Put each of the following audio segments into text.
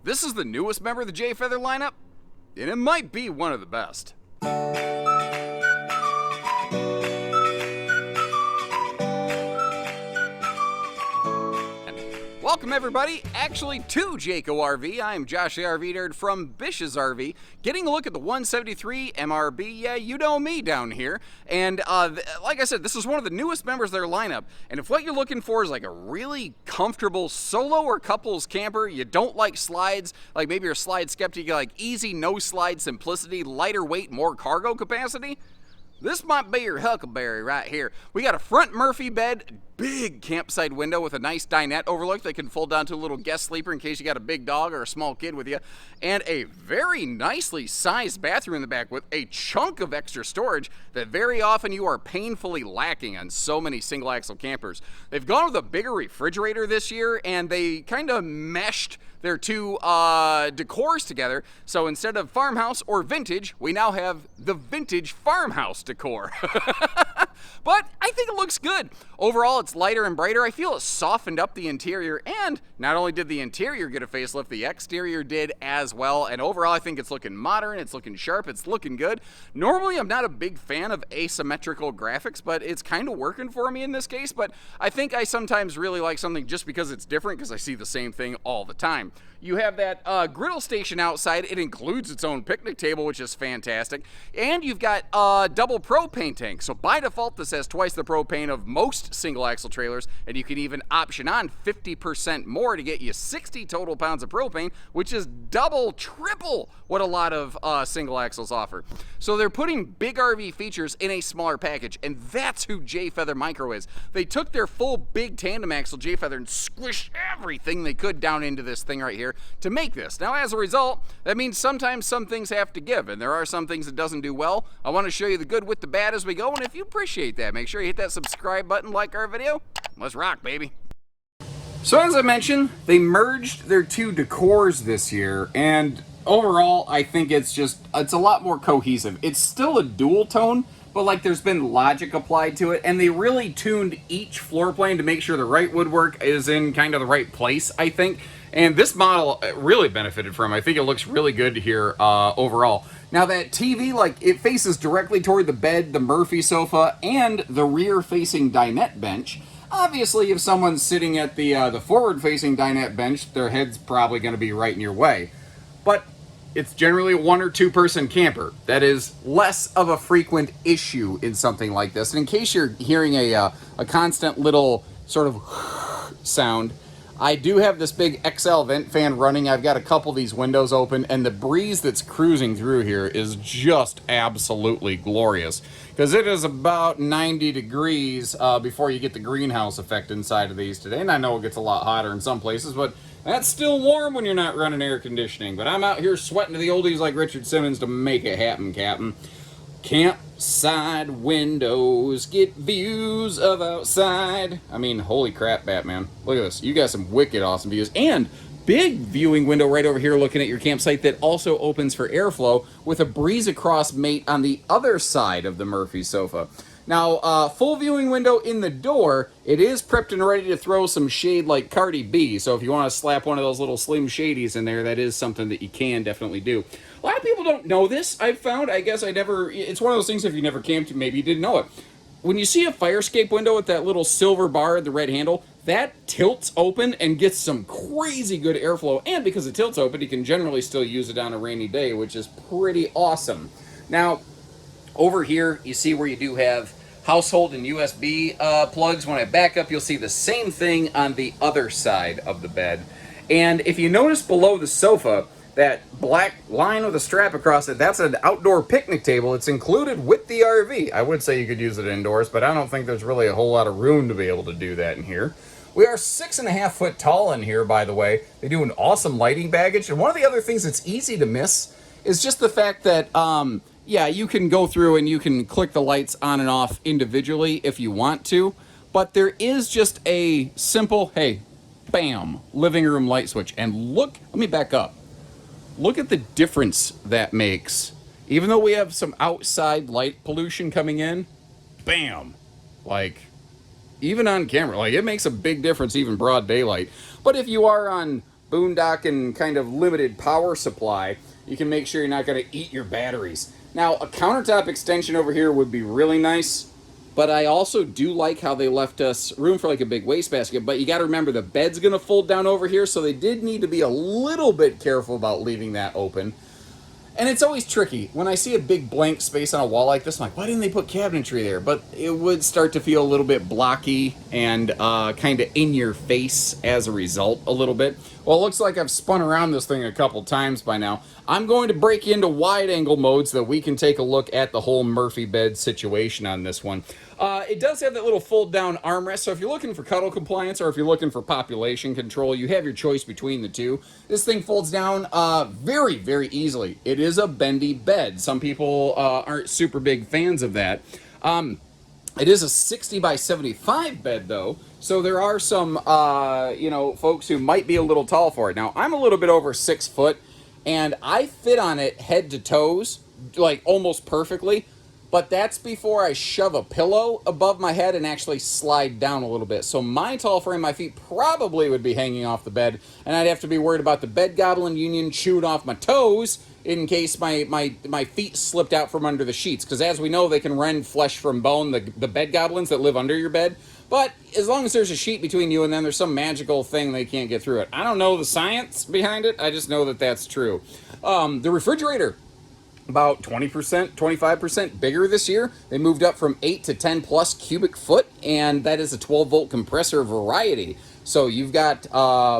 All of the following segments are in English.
This is the newest member of the Jay Feather lineup, and it might be one of the best. Welcome everybody, actually to Jayco RV. I am Josh the RV Nerd from Bish's RV, getting a look at the 173 MRB. Yeah, you know me down here. And like I said, this is one of the newest members of their lineup. And if what you're looking for is like a really comfortable solo or couples camper, you don't like slides, like maybe you're a slide skeptic, you like easy, no slide simplicity, lighter weight, more cargo capacity, this might be your huckleberry right here. We got a front Murphy bed, big campsite window with a nice dinette overlook that can fold down to a little guest sleeper in case you got a big dog or a small kid with you, and a very nicely sized bathroom in the back with a chunk of extra storage that very often you are painfully lacking on so many single axle campers. They've gone with a bigger refrigerator this year, and they kind of meshed their two decors together. So instead of farmhouse or vintage, we now have the vintage farmhouse decor. But I think it looks good. Overall, it's lighter and brighter. I feel it softened up the interior, and not only did the interior get a facelift, the exterior did as well. And overall, I think it's looking modern, it's looking sharp, it's looking good. Normally, I'm not a big fan of asymmetrical graphics, but it's kind of working for me in this case. But I think I sometimes really like something just because it's different, because I see the same thing all the time. You have that griddle station outside. It includes its own picnic table, which is fantastic. And you've got a double propane tank. So by default, this has twice the propane of most single axle trailers, and you can even option on 50% more to get you 60 total pounds of propane, which is double, triple what a lot of single axles offer. So they're putting big RV features in a smaller package, and that's who Jay Feather Micro is. They took their full big tandem axle Jay Feather and squished everything they could down into this thing right here to make this. Now, as a result, that means sometimes some things have to give, and there are some things it doesn't do well. I want to show you the good with the bad as we go, and if you appreciate that, make sure you hit that subscribe button, like our video. Let's rock, baby. So as I mentioned, they merged their two decors this year, and overall, I think it's a lot more cohesive. It's still a dual tone, but like there's been logic applied to it, and they really tuned each floor plan to make sure the right woodwork is in kind of the right place, I think. And this model really benefited from. I think it looks really good here overall. Now that TV, like, it faces directly toward the bed, the Murphy sofa, and the rear-facing dinette bench. Obviously, if someone's sitting at the forward-facing dinette bench, their head's probably going to be right in your way. But it's generally a one or two person camper. That is less of a frequent issue in something like this. And in case you're hearing a constant little sort of sound, I do have this big XL vent fan running. I've got a couple of these windows open, and the breeze that's cruising through here is just absolutely glorious, because it is about 90 degrees before you get the greenhouse effect inside of these today. And I know it gets a lot hotter in some places, but that's still warm when you're not running air conditioning. But I'm out here sweating to the oldies like Richard Simmons to make it happen, Captain. Campside windows get views of outside. I mean, holy crap, Batman. Look at this. You got some wicked awesome views. And big viewing window right over here looking at your campsite that also opens for airflow with a breeze across mate on the other side of the Murphy sofa. Now, full viewing window in the door. It is prepped and ready to throw some shade like Cardi B. So if you want to slap one of those little Slim Shadies in there, that is something that you can definitely do. A lot of people don't know this, I've found. I guess it's one of those things, if you never camped, maybe you didn't know it. When you see a fire escape window with that little silver bar at the red handle, that tilts open and gets some crazy good airflow. And because it tilts open, you can generally still use it on a rainy day, which is pretty awesome. Now, over here, you see where you do have household and USB plugs. When I back up, you'll see the same thing on the other side of the bed. And if you notice below the sofa, that black line with a strap across it, that's an outdoor picnic table. It's included with the RV. I would say you could use it indoors, but I don't think there's really a whole lot of room to be able to do that in here. We are 6.5 foot tall in here, by the way. They do an awesome lighting baggage. And one of the other things that's easy to miss is just the fact that, yeah, you can go through and you can click the lights on and off individually if you want to. But there is just a simple, hey, bam, living room light switch. And look, let me back up. Look at the difference that makes. Even though we have some outside light pollution coming in, bam, like, even on camera, like, it makes a big difference, even broad daylight. But if you are on boondocking kind of limited power supply, you can make sure you're not going to eat your batteries. Now, a countertop extension over here would be really nice, but I also do like how they left us room for like a big wastebasket. But you got to remember the bed's going to fold down over here, so they did need to be a little bit careful about leaving that open. And it's always tricky. When I see a big blank space on a wall like this, I'm like, why didn't they put cabinetry there? But it would start to feel a little bit blocky and kind of in your face as a result a little bit. Well, it looks like I've spun around this thing a couple times by now. I'm going to break into wide angle mode so that we can take a look at the whole Murphy bed situation on this one. It does have that little fold down armrest, so if you're looking for cuddle compliance or if you're looking for population control, you have your choice between the two. This thing folds down very, very easily. It is a bendy bed. Some people aren't super big fans of that. It is a 60 by 75 bed though, so there are some folks who might be a little tall for it. Now, I'm a little bit over 6 foot, and I fit on it head to toes, like almost perfectly. But that's before I shove a pillow above my head and actually slide down a little bit. So my tall frame, my feet probably would be hanging off the bed, and I'd have to be worried about the bed goblin union chewing off my toes in case my feet slipped out from under the sheets. Because as we know, they can rend flesh from bone, the bed goblins that live under your bed. But as long as there's a sheet between you and them, there's some magical thing they can't get through it. I don't know the science behind it. I just know that that's true. The refrigerator, about 20%, 25% bigger this year. They moved up from 8 to 10 plus cubic foot, and that is a 12-volt compressor variety. So you've got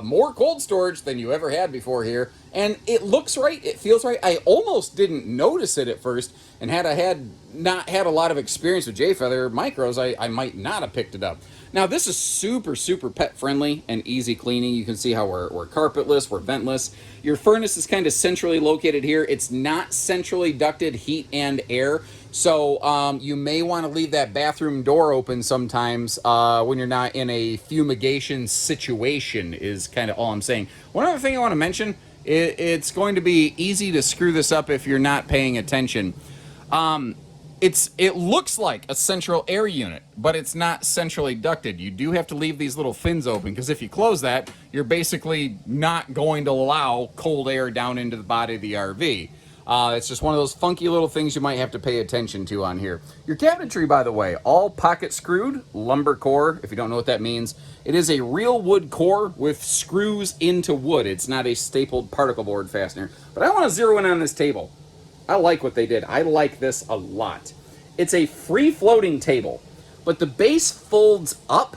more cold storage than you ever had before here, and it looks right, it feels right. I almost didn't notice it at first, and had I not had a lot of experience with J-Feather micros, I might not have picked it up. Now, this is super, super pet-friendly and easy cleaning. You can see how we're carpetless, we're ventless. Your furnace is kind of centrally located here. It's not centrally ducted heat and air, so you may want to leave that bathroom door open sometimes when you're not in a fumigation situation is kind of all I'm saying. One other thing I want to mention, it's going to be easy to screw this up if you're not paying attention. It looks like a central air unit, but it's not centrally ducted. You do have to leave these little fins open, because if you close that, you're basically not going to allow cold air down into the body of the RV. It's just one of those funky little things you might have to pay attention to on here. Your cabinetry, by the way, all pocket screwed, lumber core, if you don't know what that means. It is a real wood core with screws into wood. It's not a stapled particle board fastener. But I want to zero in on this table. I like what they did. I like this a lot. It's a free-floating table, but the base folds up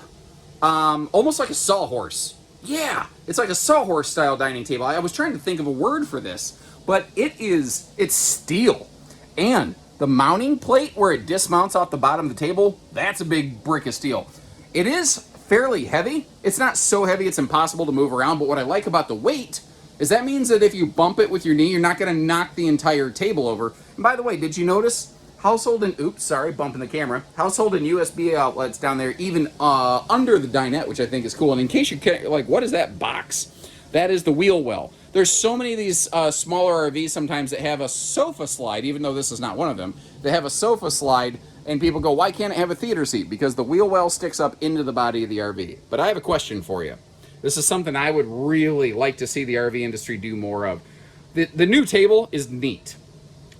almost like a sawhorse. Yeah, it's like a sawhorse-style dining table. I was trying to think of a word for this, but it's steel. And the mounting plate where it dismounts off the bottom of the table, that's a big brick of steel. It is fairly heavy. It's not so heavy it's impossible to move around, but what I like about the weight is that means that if you bump it with your knee, you're not going to knock the entire table over. And by the way, did you notice household and, oops, sorry, bumping the camera, household and USB outlets down there, even under the dinette, which I think is cool. And in case you can't, like, what is that box? That is the wheel well. There's so many of these smaller RVs sometimes that have a sofa slide, even though this is not one of them. They have a sofa slide, and people go, why can't it have a theater seat? Because the wheel well sticks up into the body of the RV. But I have a question for you. This is something I would really like to see the RV industry do more of. The new table is neat.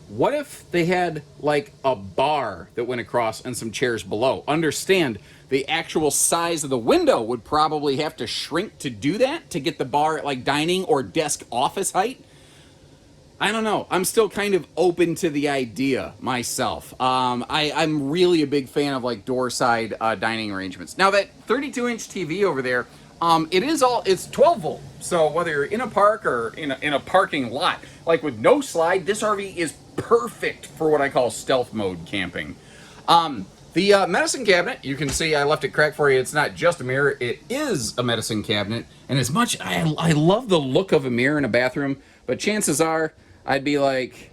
What if they had like a bar that went across and some chairs below? Understand, the actual size of the window would probably have to shrink to do that, to get the bar at like dining or desk office height. I don't know. I'm still kind of open to the idea myself. I'm really a big fan of like door side dining arrangements. Now that 32-inch TV over there, it's 12 volt. So whether you're in a park or in a parking lot, like with no slide, this RV is perfect for what I call stealth mode camping. The medicine cabinet, you can see I left it cracked for you. It's not just a mirror, it is a medicine cabinet. And as much, I love the look of a mirror in a bathroom, but chances are I'd be like,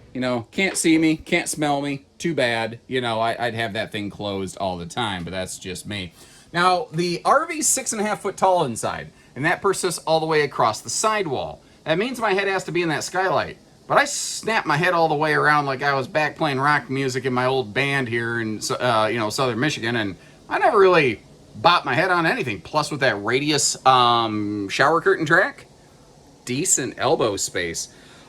can't see me, can't smell me, too bad. I'd have that thing closed all the time, but that's just me. Now, the RV's 6.5 foot tall inside, and that persists all the way across the sidewall. That means my head has to be in that skylight. But I snapped my head all the way around like I was back playing rock music in my old band here in Southern Michigan, and I never really bopped my head on anything. Plus, with that radius shower curtain track, decent elbow space.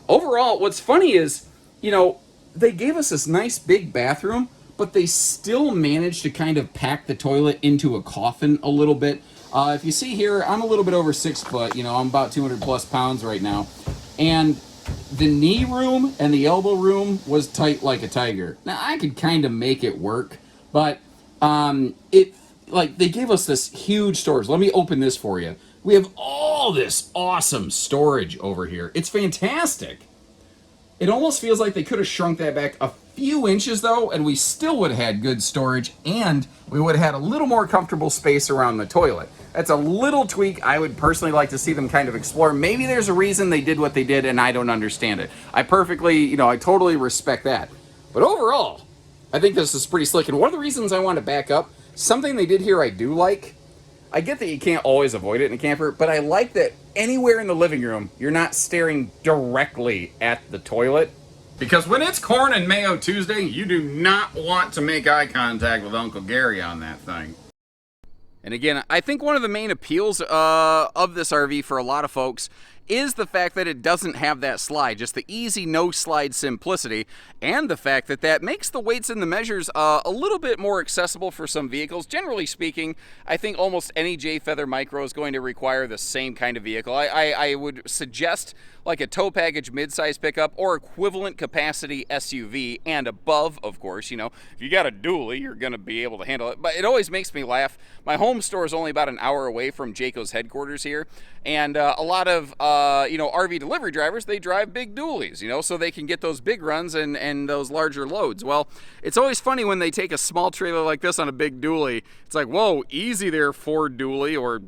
Overall, what's funny is, they gave us this nice big bathroom, but they still managed to kind of pack the toilet into a coffin a little bit. If you see here, I'm a little bit over 6 foot. I'm about 200 plus pounds right now. And the knee room and the elbow room was tight like a tiger. Now, I could kind of make it work, but they gave us this huge storage. Let me open this for you. We have all this awesome storage over here. It's fantastic. It almost feels like they could have shrunk that back a few inches, though, and we still would have had good storage, and we would have had a little more comfortable space around the toilet. That's a little tweak I would personally like to see them kind of explore. Maybe there's a reason they did what they did, and I don't understand it. I totally respect that. But overall, I think this is pretty slick, and one of the reasons I want to back up, something they did here I do like. I get that you can't always avoid it in a camper, but I like that anywhere in the living room, you're not staring directly at the toilet. Because when it's Corn and Mayo Tuesday, you do not want to make eye contact with Uncle Gary on that thing. And again, I think one of the main appeals of this RV for a lot of folks is the fact that it doesn't have that slide, just the easy no-slide simplicity, and the fact that that makes the weights and the measures a little bit more accessible for some vehicles. Generally speaking, I think almost any J-Feather Micro is going to require the same kind of vehicle. I would suggest like a tow package mid-size pickup or equivalent capacity SUV and above, of course. If you got a dually, you're going to be able to handle it. But it always makes me laugh. My home store is only about an hour away from Jayco's headquarters here, and a lot of RV delivery drivers, they drive big dualies, so they can get those big runs and those larger loads. Well, it's always funny when they take a small trailer like this on a big dually. It's like, whoa, easy there, Ford dually, or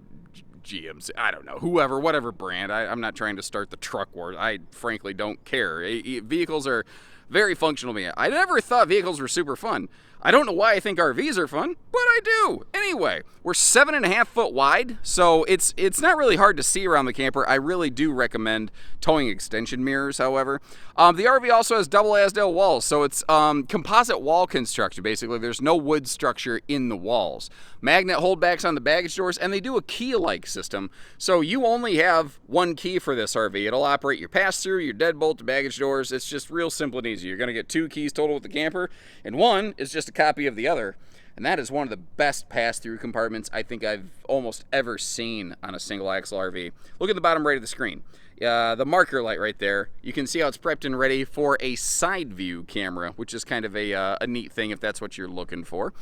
GMC, I don't know, whatever brand. I'm not trying to start the truck war. I frankly don't care. Vehicles are very functional to me. I never thought vehicles were super fun. I don't know why I think RVs are fun, but I do. Anyway, we're 7.5 foot wide, so it's not really hard to see around the camper. I really do recommend towing extension mirrors, however. The RV also has double Asdale walls, so it's composite wall construction, basically. There's no wood structure in the walls. Magnet holdbacks on the baggage doors, and they do a key-like system, so you only have one key for this RV. It'll operate your pass-through, your deadbolt, the baggage doors. It's just real simple and easy. You're going to get 2 keys total with the camper, and one is just a copy of the other. And that is one of the best pass-through compartments I think I've almost ever seen on a single-axle RV. Look at the bottom right of the screen. The marker light right there. You can see how it's prepped and ready for a side view camera, which is kind of a neat thing if that's what you're looking for.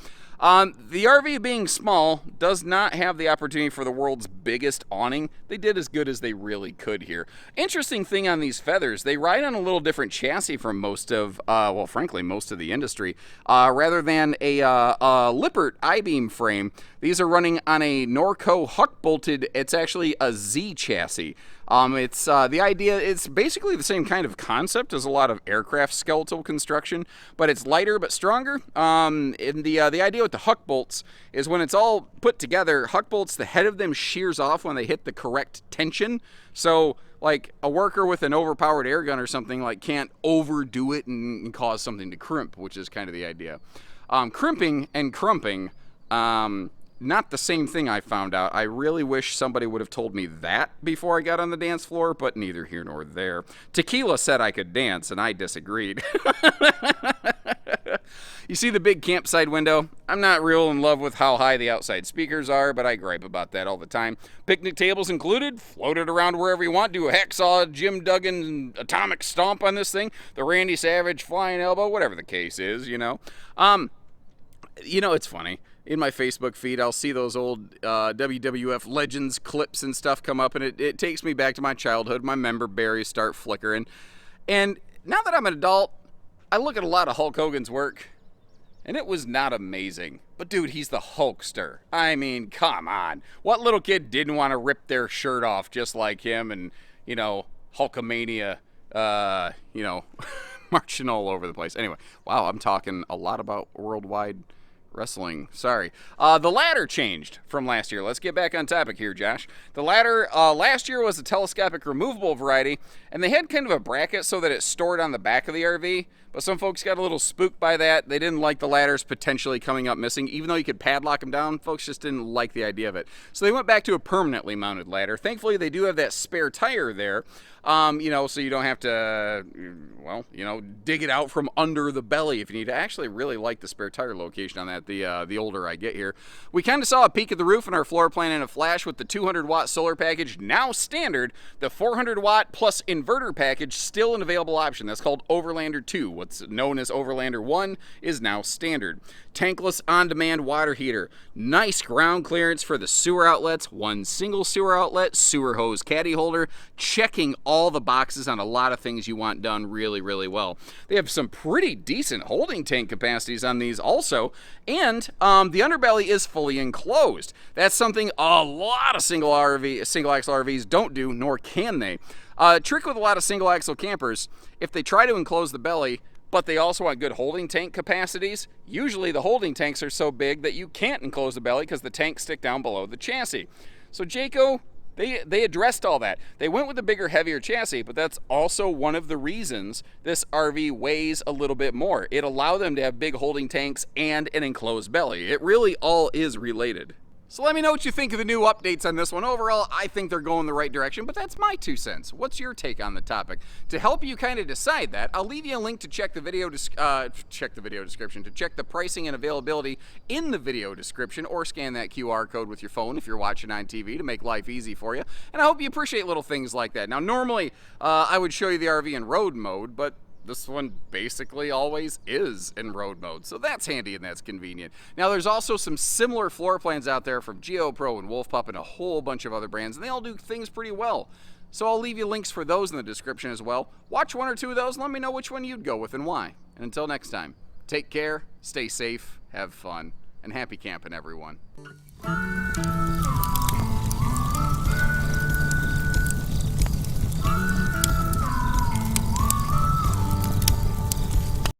The RV being small does not have the opportunity for the world's biggest awning. They did as good as they really could here. Interesting thing on these Feathers, they ride on a little different chassis from most of, frankly, most of the industry. Rather than a Lippert I-beam frame, these are running on a Norco huck-bolted, it's actually a Z chassis. It's the idea, it's basically the same kind of concept as a lot of aircraft skeletal construction, but it's lighter but stronger. And the idea with the huck bolts is when it's all put together, huck bolts, the head of them shears off when they hit the correct tension. So like a worker with an overpowered air gun or something can't overdo it and cause something to crimp, which is kind of the idea. Crimping and crumping, not the same thing, I found out. I really wish somebody would have told me that before I got on the dance floor, but neither here nor there. Tequila said I could dance, and I disagreed. You see the big campsite window? I'm not real in love with how high the outside speakers are, but I gripe about that all the time. Picnic tables included, floated around wherever you want, do a hacksaw, Jim Duggan atomic stomp on this thing, the Randy Savage flying elbow, whatever the case is, It's funny. In my Facebook feed, I'll see those old WWF Legends clips and stuff come up, and it takes me back to my childhood. My member berries start flickering. And now that I'm an adult, I look at a lot of Hulk Hogan's work, and it was not amazing. But dude, he's the Hulkster. I mean, come on. What little kid didn't want to rip their shirt off just like him and, Hulkamania, marching all over the place. Anyway, wow, I'm talking a lot about worldwide Wrestling, sorry. The ladder changed from last year. Let's get back on topic here, Josh. The ladder last year was a telescopic removable variety, and they had kind of a bracket so that it stored on the back of the RV, but some folks got a little spooked by that. They didn't like the ladders potentially coming up missing. Even though you could padlock them down, folks just didn't like the idea of it. So they went back to a permanently mounted ladder. Thankfully, they do have that spare tire there, you know, so you don't have to, well, you know, dig it out from under the belly if you need to. I actually really like the spare tire location on that the older I get here. We kind of saw a peek of the roof in our floor plan in a flash with the 200-watt solar package now standard. The 400-watt plus inverter package still an available option. That's called Overlander 2. What's known as Overlander 1 is now standard. Tankless on-demand water heater. Nice ground clearance for the sewer outlets. One single sewer outlet, sewer hose caddy holder. Checking all the boxes on a lot of things you want done really, really well. They have some pretty decent holding tank capacities on these also. And the underbelly is fully enclosed. That's something a lot of single axle RVs don't do, nor can they. Trick with a lot of single axle campers, if they try to enclose the belly, but they also want good holding tank capacities, usually the holding tanks are so big that you can't enclose the belly because the tanks stick down below the chassis. So Jayco, they addressed all that. They went with a bigger, heavier chassis, but that's also one of the reasons this RV weighs a little bit more. It allowed them to have big holding tanks and an enclosed belly. It really all is related. So let me know what you think of the new updates on this one. Overall, I think they're going the right direction, but that's my 2 cents. What's your take on the topic? To help you kind of decide that, I'll leave you a link to check the video description, to check the pricing and availability in the video description, or scan that QR code with your phone if you're watching on TV to make life easy for you. And I hope you appreciate little things like that. Now, normally, I would show you the RV in road mode, but this one basically always is in road mode, so that's handy and that's convenient. Now, there's also some similar floor plans out there from GeoPro and Wolf Pup and a whole bunch of other brands, and they all do things pretty well. So I'll leave you links for those in the description as well. Watch 1 or 2 of those and let me know which one you'd go with and why. And until next time, take care, stay safe, have fun, and happy camping, everyone.